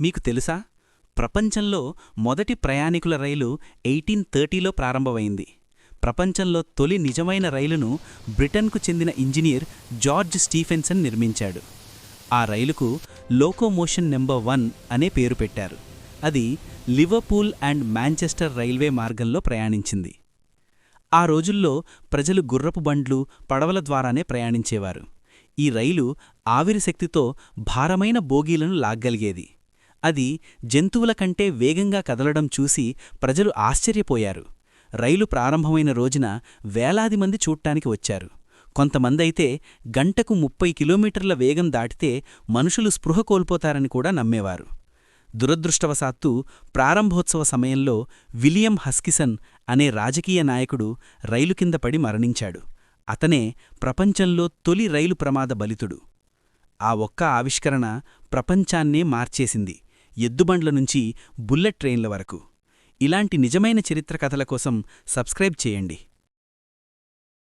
మీకు తెలుసా? ప్రపంచంలో మొదటి ప్రయాణికుల రైలు 1830లో ప్రారంభమైంది. ప్రపంచంలో తొలి నిజమైన రైలును బ్రిటన్కు చెందిన ఇంజనీర్ జార్జ్ స్టీఫెన్సన్ నిర్మించాడు. ఆ రైలుకు లోకోమోషన్ నెంబర్ 1 అనే పేరు పెట్టారు. అది లివర్పూల్ అండ్ మాంచెస్టర్ రైల్వే మార్గంలో ప్రయాణించింది. ఆ రోజుల్లో ప్రజలు గుర్రపు బండ్లు, పడవల ద్వారానే ప్రయాణించేవారు. ఈ రైలు ఆవిరి శక్తితో భారమైన బోగీలను లాగ్గలిగేది. అది జంతువుల కంటే వేగంగా కదలడం చూసి ప్రజలు ఆశ్చర్యపోయారు. రైలు ప్రారంభమైన రోజున వేలాది మంది చూడ్డానికి వచ్చారు. కొంతమందైతే గంటకు 30 కిలోమీటర్ల వేగం దాటితే మనుషులు స్పృహ కోల్పోతారని కూడా నమ్మేవారు. దురదృష్టవశాత్తు ప్రారంభోత్సవ సమయంలో విలియం హస్కిసన్ అనే రాజకీయ నాయకుడు రైలు కింద పడి మరణించాడు. అతనే ప్రపంచంలో తొలి రైలు ప్రమాద బలితుడు. ఆ ఒక్క ఆవిష్కరణ ప్రపంచాన్నే మార్చేసింది, ఎద్దుబండ్ల నుంచి బుల్లెట్ ట్రైన్ల వరకు. ఇలాంటి నిజమైన చరిత్ర కథల కోసం సబ్స్క్రైబ్ చేయండి.